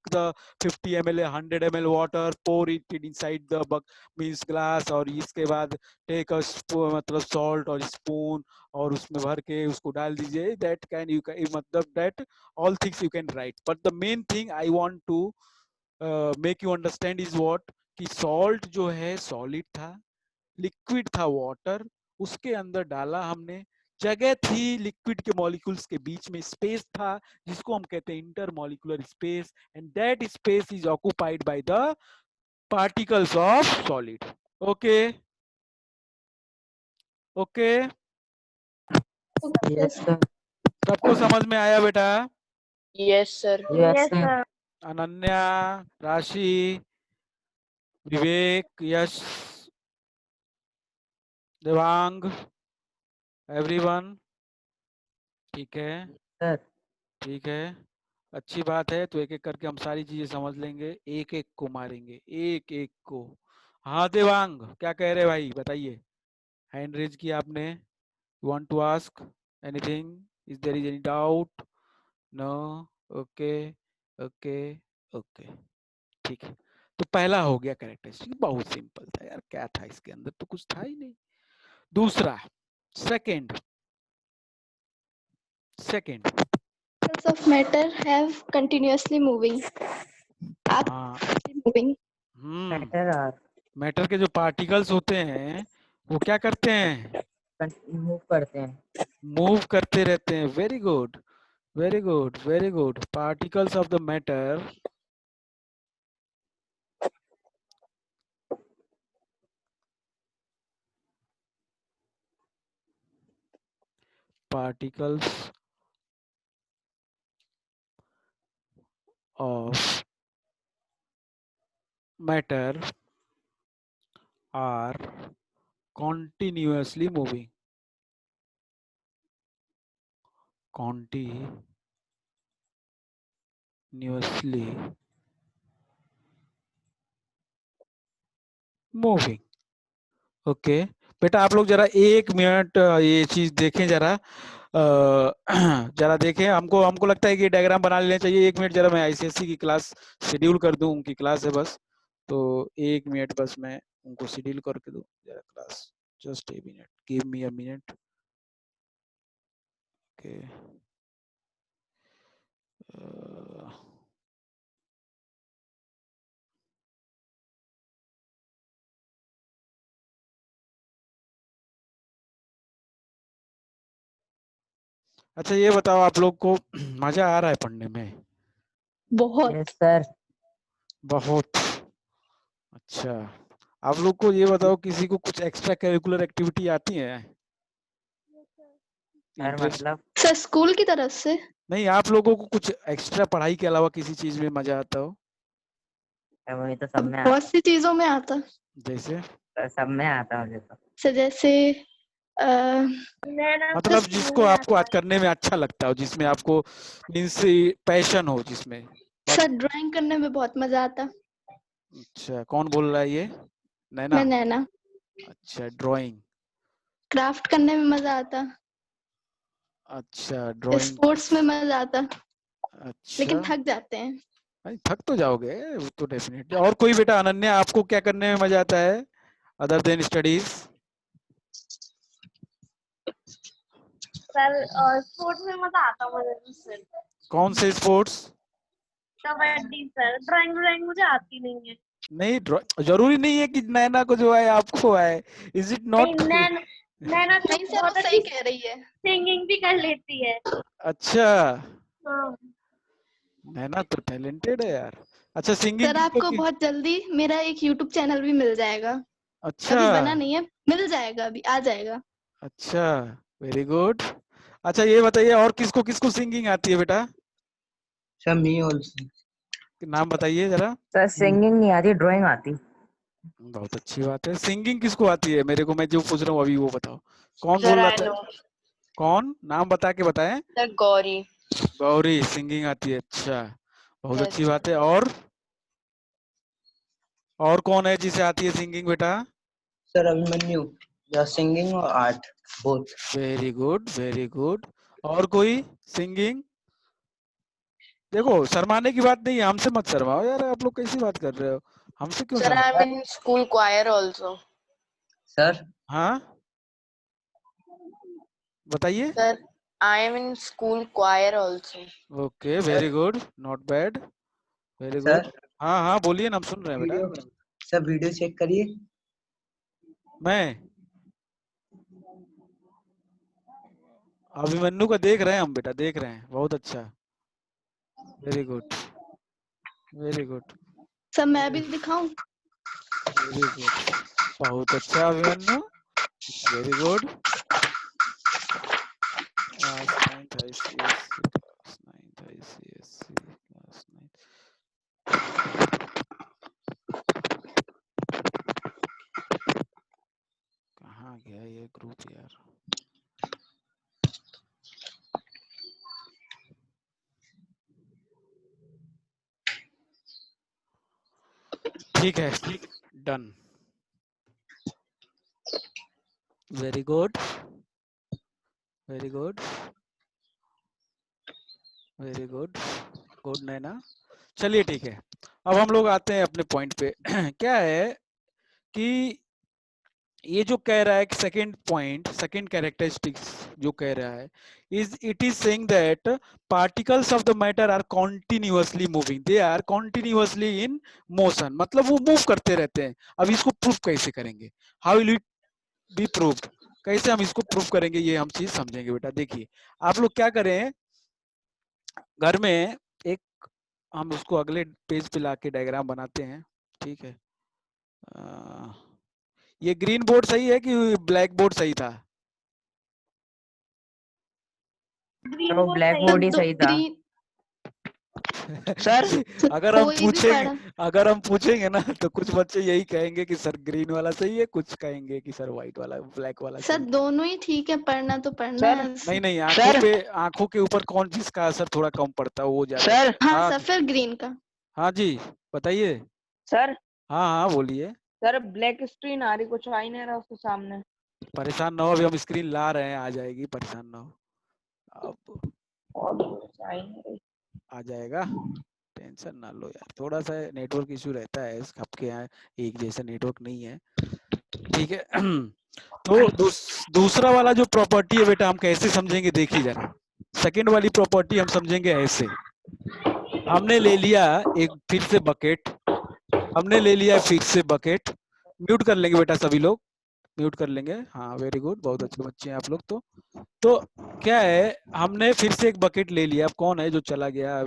the 50 ml 100 ml water, pour it inside the means glass, और इसके बाद टेक अ मतलब सॉल्ट और स्पून, और उसमें भर के उसको डाल दीजिए। दैट कैन यू मतलब that all things you can write, but the main thing I want to make you understand is what कि सॉल्ट जो है सॉलिड था, लिक्विड था वाटर, उसके अंदर डाला हमने, जगह थी लिक्विड के मॉलिक्यूल्स के बीच में, स्पेस था जिसको हम कहते हैं intermolecular space, and that space is occupied by the particles of solid. Okay okay, Yes, sir. सबको समझ में आया बेटा? Yes, sir. Yes, Yes, sir. sir. Ananya, राशि, विवेक, यश, देवांग, एवरीवन? ठीक है, Sir. ठीक है, अच्छी बात है। तो एक एक करके हम सारी चीजें समझ लेंगे, एक एक को मारेंगे, एक एक को। हाँ देवांग, क्या कह रहे भाई, बताइए। हैंड रेज किया आपने, want to ask anything? Is there is any doubt? No? Okay okay okay, ठीक है। तो पहला हो गया कैरेक्टरिस्टिक, बहुत सिंपल था यार, क्या था इसके अंदर, तो कुछ था ही नहीं। दूसरा, second Particles of matter have continuously moving. Up हाँ, moving. Matter are मैटर के जो पार्टिकल्स होते हैं वो क्या करते हैं? move करते हैं. मूव करते रहते हैं। Very good very good very good. Particles of the matter particles of matter are continuously moving. Continuously moving. Okay बेटा, आप लोग जरा 1 मिनट ये चीज देखें जरा, जरा देखें। हमको हमको लगता है कि डायग्राम बना लेना चाहिए। 1 मिनट जरा, मैं आईसीएससी की क्लास शेड्यूल कर दूं, उनकी क्लास है बस, तो 1 मिनट बस मैं उनको शेड्यूल करके दूं जरा class. Just a minute, give me a minute. Okay, अच्छा ये बताओ, आप लोग को मजा आ रहा है पढ़ने में? बहुत. Yes, sir. बहुत अच्छा। आप लोग को ये बताओ, किसी को कुछ एक्स्ट्रा करिकुलर एक्टिविटी आती है? सर इंटरेस्ट मतलब सर स्कूल की तरफ से नहीं, आप लोगों को कुछ एक्स्ट्रा पढ़ाई के अलावा किसी चीज में मजा आता हो? वही तो सब में आता. बहुत सी चीजों में आता. जैसे सर सब में आता मुझे तो. सर जैसे नैना तो मतलब स्कूल जिसको में आपको आता आज करने में अच्छा लगता हो, जिसमें आपको मीन्स पैशन हो, जिसमें सर ड्राइंग करने में बहुत मजा आता. अच्छा, कौन बोल रहा है ये? नैना? मैं नैना. अच्छा, ड्राइंग। क्राफ्ट करने में मजा आता. अच्छा ड्राइंग। स्पोर्ट्स में मजा आता, लेकिन अच्छा थक जाते हैं। भाई थक तो जाओगे वो तो डेफिनेटली। और कोई बेटा अनन्या, आपको क्या करने में मजा आता है other than studies? Sir sports में मजा आता मुझे सर। कौन से स्पोर्ट्स? कबड्डी सर। ड्राइंग मुझे आती नहीं है। नहीं जरूरी नहीं है कि नैना को जो है आपको आए, इज इट नहीं, नॉट? नैना तो नहीं सर, वो बहुत सही अच्छी कह रही है। सिंगिंग भी कर लेती है। अच्छा हाँ। नैना तो टैलेंटेड है यार। अच्छा सिंगिंग सर किसको आपको की? बहुत जल्दी मेरा एक यूट्यूब चैनल भी मिल जाएगा। अच्छा अभी बना नहीं है, मिल जाएगा, अभी आ जाएगा। अच्छा वेरी गुड। अच्छा ये बताइए और किसको किसको सिंगिंग आती है बेटा? Sir me also. नाम बताइए जरा। सर सिंगिंग नहीं आती, ड्राइंग आती। बहुत अच्छी बात है। सिंगिंग किसको आती है? मेरे को, मैं जो पूछ रहा हूँ अभी वो बताओ। कौन सर बोल रहा आई था? नो। कौन? नाम बता के बताएं। सर गौरी। गौरी सिंगिंग आती है, अच्छा बहुत अच्छी यस। बात है। और कौन है जिसे आती है सिंगिंग बेटा? सर अभिमन्यु, या सिंगिंग और art both. Very good very good. और कोई सिंगिंग? देखो शर्माने की बात नहीं है, हमसे मत शर्माओ यार, आप लोग कैसी बात कर रहे हो, हमसे क्यों sir I Sharma? Am in school choir also. Sir हाँ बताइए। Sir I am in school choir also. Okay very good, not bad, very good. Sir हाँ हाँ बोलिए ना, हम सुन रहे हैं बेटा। वीडियो, सर वीडियो चेक करिए। मैं अभिमन्यु का देख रहे हैं हम बेटा, देख रहे हैं, बहुत अच्छा, very good very good sir मैं भी दिखाऊं? वेरी गुड, बहुत अच्छा Abhimanyu, very good. Class 9th ICSE, class 9th ICSE, class 9th। कहाँ गया ये ग्रुप यार? ठीक है, done, very good very good very good good Naina. चलिए ठीक है, अब हम लोग आते हैं अपने पॉइंट पे। क्या है कि ये जो कह रहा है कि सेकंड पॉइंट, सेकंड कैरेक्टरिस्टिक्स जो कह रहा है, it is saying that particles of the matter are continuously moving, they are continuously in motion, मतलब वो मूव करते रहते हैं। अब इसको प्रूफ कैसे करेंगे? How will it be proved? कैसे हम इसको प्रूफ करेंगे, ये हम चीज समझेंगे बेटा। देखिए आप लोग क्या करें, घर में एक, हम उसको अगले पेज पे लाके डायग्राम बनाते हैं, ठीक है। ये ग्रीन बोर्ड सही है कि ब्लैक बोर्ड सही था? ग्रीन तो बोर्ड ब्लैक सही बोर्ड ही है। सही था। ग्रीन। सर अगर हम कोई भी पूछेंगे, पढ़ा। अगर हम पूछेंगे ना तो कुछ बच्चे यही कहेंगे कि सर ग्रीन वाला सही है, कुछ कहेंगे कि सर व्हाइट वाला, ब्लैक वाला सर सही है। दोनों ही ठीक है, पढ़ना तो पढ़ना सर है। नहीं नहीं, आंखों सर पे, आंखों के ऊपर कौन चीज का असर थोड़ा कम पड़ता है, वो ज्यादा। सर हाँ हाँ सर, फिर ग्रीन का। हाँ जी बताइए। सर हाँ हाँ बोलिए। सर ब्लैक स्क्रीन आ रही, कुछ आ ही नहीं रहा उसके सामने। परेशान ना हो, अभी हम स्क्रीन ला रहे हैं, आ जाएगी, परेशान ना हो, अब और कुछ आ ही नहीं रही। आ जाएगा, टेंशन ना लो यार, थोड़ा सा नेटवर्क इशू रहता है, आपके यहाँ एक जैसा नेटवर्क नहीं है, ठीक है। तो दूसरा वाला जो प्रॉपर्टी है बेटा, हम कैसे समझेंगे, देखिए जरा। सेकंड वाली प्रॉपर्टी हम समझेंगे ऐसे, हमने ले लिया एक फिर से बकेट, हमने ले लिया फिर से बकेट, म्यूट कर लेंगे बेटा सभी लोग, म्यूट कर लेंगे, हाँ वेरी गुड, बहुत अच्छे बच्चे हैं आप लोग। तो क्या है, हमने फिर से एक बकेट ले लिया, अब कौन है जो चला गया?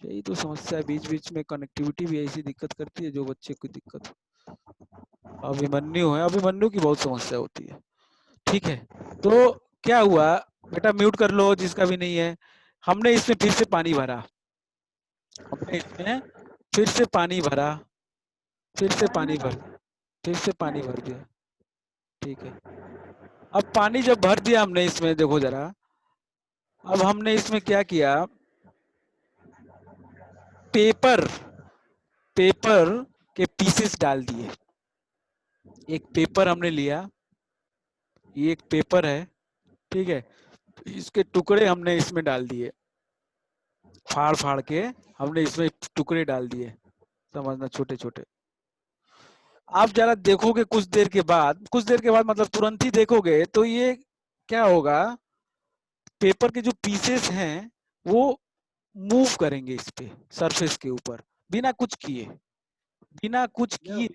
यही तो समस्या है, बीच बीच में कनेक्टिविटी भी ऐसी दिक्कत करती है जो बच्चे को दिक्कत। अभिमन्यु है, अभिमन्यु की बहुत समस्या होती है, ठीक है। तो क्या हुआ बेटा, म्यूट कर लो जिसका भी नहीं है। हमने इसमें फिर से पानी भरा, हमने इसमें फिर से पानी भरा, फिर से पानी भर, फिर से पानी भर दिया, ठीक है। अब पानी जब भर दिया हमने इसमें, देखो जरा, अब हमने इसमें क्या किया, पेपर, पेपर के पीसेस डाल दिए। एक पेपर हमने लिया, ये एक पेपर है, ठीक है। इसके टुकड़े हमने इसमें डाल दिए, फाड़ फाड़ के हमने इसमें टुकड़े डाल दिए, समझना, छोटे छोटे। आप जरा देखोगे कुछ देर के बाद, मतलब तुरंत ही देखोगे तो ये क्या होगा, पेपर के जो पीसेस हैं वो मूव करेंगे इस पे, सरफेस के ऊपर, बिना कुछ किए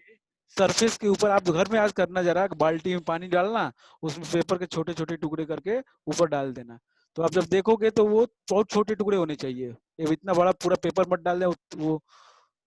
सरफेस के ऊपर। आप घर में आज करना, जरा बाल्टी में पानी डालना, उसमें पेपर के छोटे छोटे टुकड़े करके ऊपर डाल देना, तो आप जब देखोगे तो वो बहुत छोटे टुकड़े होने चाहिए। ये इतना बड़ा पूरा पेपर मत डाल दें, वो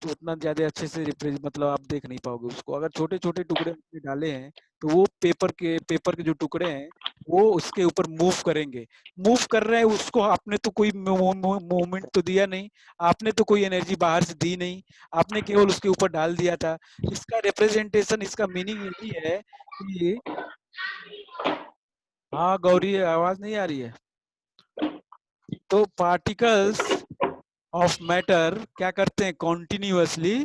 तो उतना ज्यादा अच्छे से मतलब आप देख नहीं पाओगे उसको। अगर छोटे छोटे टुकड़े आपने डाले हैं तो वो पेपर के जो टुकड़े हैं वो उसके ऊपर मूव करेंगे। मूव कर रहे हैं उसको, आपने तो कोई मूवमेंट तो दिया नहीं, आपने तो कोई एनर्जी बाहर से दी नहीं, आपने केवल उसके ऊपर डाल दिया था। इसका रिप्रेजेंटेशन, इसका मीनिंग यही है कि, हाँ गौरी आवाज नहीं आ रही है, तो पार्टिकल्स ऑफ मैटर क्या करते हैं, कॉन्टिन्यूअसली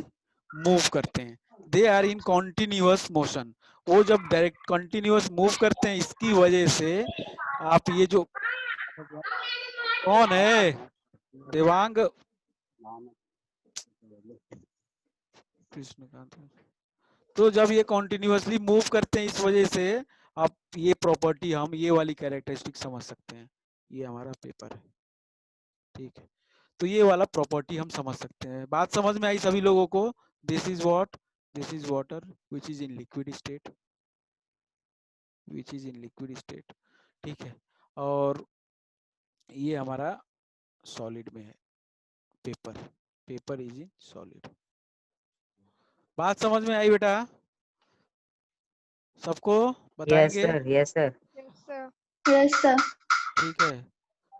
मूव करते हैं, they are in continuous motion. वो जब डायरेक्ट कॉन्टिन्यूअस मूव करते हैं, इसकी वजह से आप ये जो, कौन है देवांग, कृष्णकांत, तो जब ये कॉन्टिन्यूअसली मूव करते हैं इस वजह से आप ये प्रॉपर्टी, हम ये वाली कैरेक्टरिस्टिक समझ सकते हैं, ये हमारा पेपर है, ठीक है। तो ये वाला प्रॉपर्टी हम समझ सकते हैं। बात समझ में आई सभी लोगों को? This is what, this is water which is in liquid state, ठीक है। और ये हमारा सॉलिड में है, पेपर इज इन सॉलिड। बात समझ में आई बेटा सबको? यस बताएंगे? Sir, yes sir. Yes sir. ठीक है,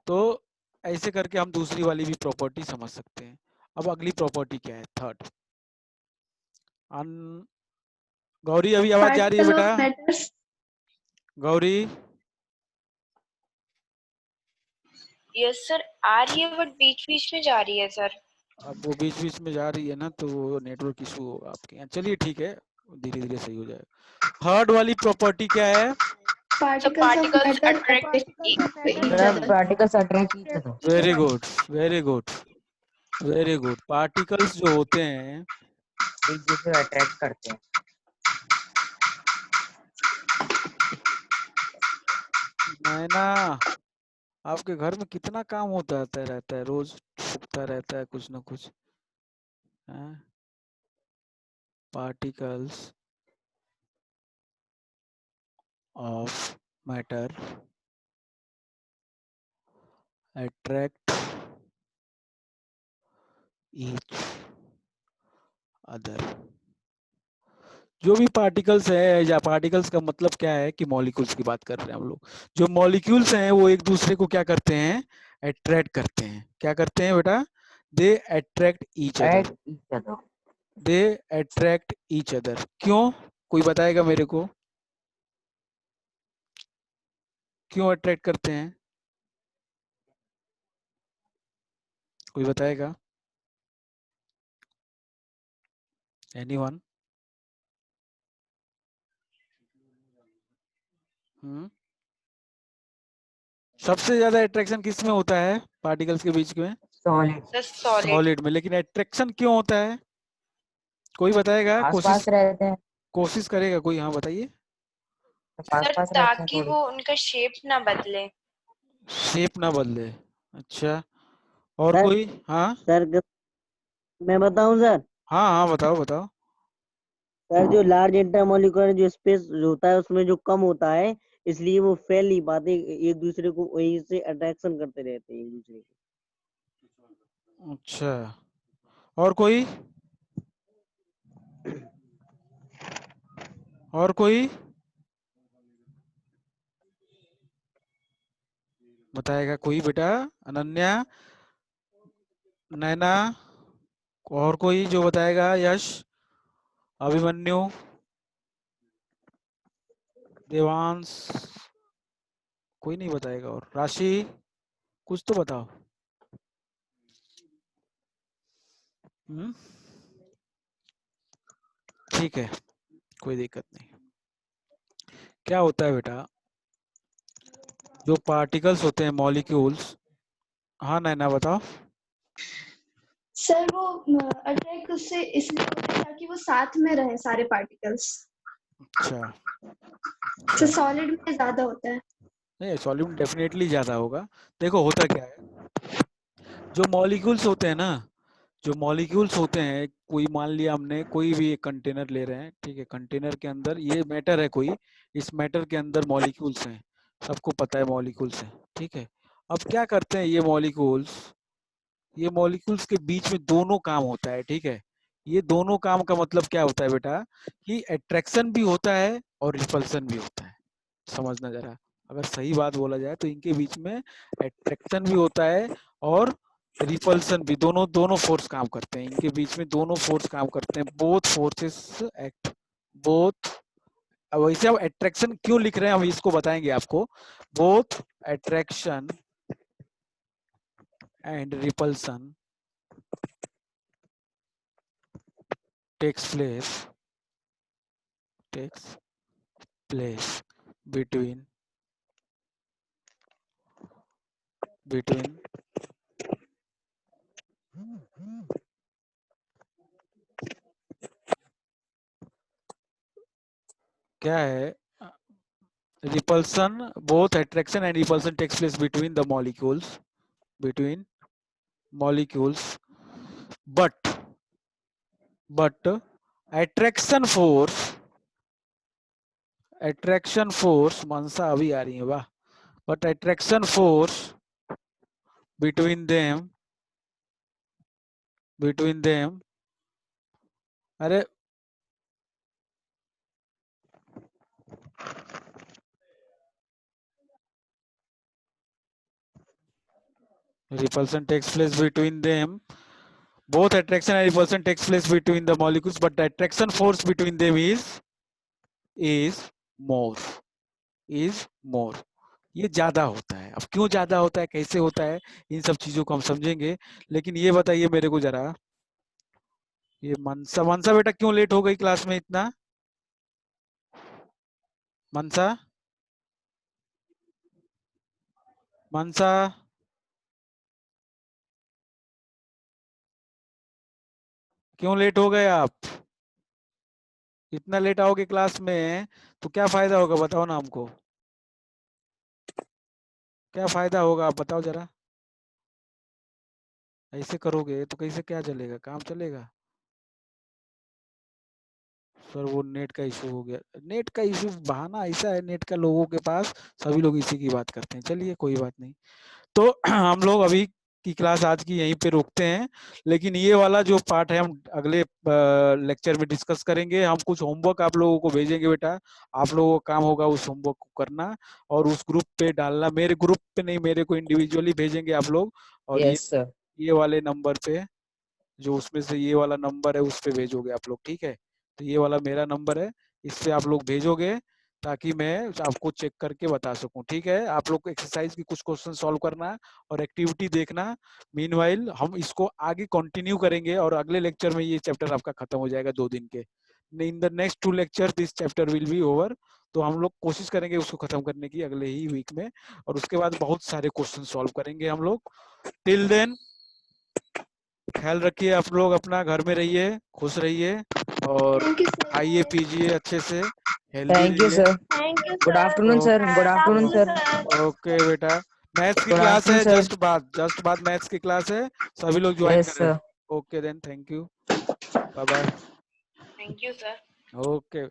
तो ऐसे करके हम दूसरी वाली भी प्रॉपर्टी समझ सकते हैं। अब अगली प्रॉपर्टी क्या है, थर्ड। गौरी अभी आवाज जा रही है पार्टिकल बेटा? Of matters. Gauri yes sir, आ रही है बट बीच बीच में जा रही है सर। अब वो बीच बीच में जा रही है ना, तो वो नेटवर्क इशू आपके यहाँ, चलिए ठीक है, धीरे धीरे सही हो जाएगा। थर्ड वाली प्रॉपर्टी क्या है? So particles of particles matter attract attract each sir other. Particles attract each other. Very good, very good, very good. Particles जो होते हैं एक दूसरे को अट्रैक्ट करते हैं। नैना, आपके घर में कितना काम होता रहता है, रोज फूकता रहता है कुछ ना कुछ, particles of matter attract each other. जो भी पार्टिकल्स है, या पार्टिकल्स का मतलब क्या है कि मॉलिक्यूल्स की बात कर रहे हैं हम लोग। जो मॉलिक्यूल्स हैं वो एक दूसरे को क्या करते हैं, अट्रैक्ट करते हैं। क्या करते हैं बेटा? They attract each other, each other. They attract each other. क्यों? कोई बताएगा मेरे को, क्यों अट्रैक्ट करते हैं? कोई बताएगा? एनीवन? सबसे ज्यादा अट्रैक्शन किस में होता है पार्टिकल्स के बीच में? सॉलिड। The solid. सॉलिड में। लेकिन अट्रैक्शन क्यों होता है? कोई बताएगा? आस पास रहते हैं, कोशिश करेगा कोई? हाँ बताइए। पास सर पास रहते हैं ताकि थोड़े। वो उनका शेप ना बदले। शेप ना बदले, अच्छा। और सर, कोई? हाँ सर मैं बताऊं सर। हाँ हाँ, बताओ बताओ। सर जो लार्ज इंटरमोलिकुलर जो स्पेस होता है उसमें जो कम होता है, इसलिए वो फैल नहीं पाते, एक दूसरे को वहीं से अट्रैक्शन करते रहते हैं एक दूसरे को। अच्छा, और कोई? और कोई बताएगा कोई बेटा? अनन्या, नैना, और कोई जो बताएगा? यश, अभिमन्यु, देवांश, कोई नहीं बताएगा? और राशि, कुछ तो बताओ। ठीक है, कोई दिक्कत नहीं। क्या होता है बेटा, जो पार्टिकल्स होते हैं मॉलिक्यूल्स, हाँ नैना बताओ। सर वो अटैक उससे इसलिए होता है ताकि वो साथ में रहे सारे पार्टिकल्स। अच्छा तो सॉलिड में ज्यादा होता है। नहीं, सॉल्यूट डेफिनेटली ज्यादा होगा। देखो होता क्या है, जो मॉलिक्यूल्स होते हैं ना, जो मॉलिक्यूल्स होते हैं, कोई मान लिया हमने कोई भी एक कंटेनर ले रहे हैं, ठीक है, कंटेनर के अंदर ये मैटर है कोई, इस मैटर के अंदर मॉलिक्यूल्स हैं, सबको पता है मॉलिक्यूल्स हैं, ठीक है। अब क्या करते हैं ये मॉलिक्यूल्स के बीच में दोनों काम होता है, ठीक है। ये दोनों काम का मतलब क्या होता है बेटा, कि अट्रैक्शन भी होता है और रिपल्सन भी होता है। समझना जरा, अगर सही बात बोला जाए तो इनके बीच में अट्रैक्शन भी होता है और रिपल्सन भी, दोनों दोनों फोर्स काम करते हैं इनके बीच में, दोनों फोर्स काम करते हैं, बोथ फोर्सेस एक्ट, बोथ। अब वैसे हम अट्रैक्शन क्यों लिख रहे हैं हम इसको बताएंगे आपको। Both attraction and repulsion takes place between क्या है, repulsion, both attraction and repulsion takes place between the molecules, but attraction force मनसा अभी आ रही है वाह, but attraction force between them अरे repulsion takes place between them, both attraction and repulsion takes place between the molecules, but the attraction force between them is more, ये ज्यादा होता है। अब क्यों ज्यादा होता है, कैसे होता है, इन सब चीजों को हम समझेंगे, लेकिन ये बताइए मेरे को जरा, ये मनसा बेटा क्यों लेट हो गई क्लास में इतना, मनसा क्यों लेट हो गए आप, इतना लेट आओगे क्लास में तो क्या फायदा होगा, बताओ ना हमको, क्या फायदा होगा आप बताओ जरा, ऐसे करोगे तो कैसे क्या चलेगा, काम चलेगा। सर वो नेट का इशू हो गया, नेट का इशू बहाना ऐसा है नेट का लोगों के पास, सभी लोग इसी की बात करते हैं, चलिए कोई बात नहीं। तो हम लोग अभी की क्लास आज की यहीं पे रोकते हैं, लेकिन ये वाला जो पार्ट है हम अगले लेक्चर में डिस्कस करेंगे। हम कुछ होमवर्क आप लोगों को भेजेंगे बेटा, आप लोगों का काम होगा उस होमवर्क को करना और उस ग्रुप पे डालना, मेरे ग्रुप पे नहीं, मेरे को इंडिविजुअली भेजेंगे आप लोग, और Yes, sir. ये वाले नंबर पे, जो उसमें से ये वाला नंबर है उस पे भेजोगे आप लोग, ठीक है। तो ये वाला मेरा नंबर है, इससे आप लोग भेजोगे ताकि मैं आपको चेक करके बता सकूं, ठीक है। आप लोग को एक्सरसाइज की कुछ क्वेश्चन सॉल्व करना और एक्टिविटी देखना। मीनवाइल हम इसको आगे कंटिन्यू करेंगे और अगले लेक्चर में ये चैप्टर आपका खत्म हो जाएगा 2 दिन के। In the next 2 lecture this chapter will be over. तो हम लोग कोशिश करेंगे उसको खत्म करने की अगले ही वीक में, और उसके बाद बहुत सारे क्वेश्चन सॉल्व करेंगे हम लोग। टिल देन ख्याल रखिए आप लोग अपना, घर में रहिए, खुश रहिए और थैंक यू सर। खाइए पीजिए अच्छे से, हेल्दी Thank you, रहिए। sir. Thank you Good sir. afternoon, sir. Good afternoon, sir. Okay बेटा, मैथ्स की Good क्लास afternoon, है, sir. जस्ट बाद मैथ्स की क्लास है, सभी लोग ज्वाइन Yes, करें। sir. Okay then, thank you, bye bye. Thank you, sir. Okay.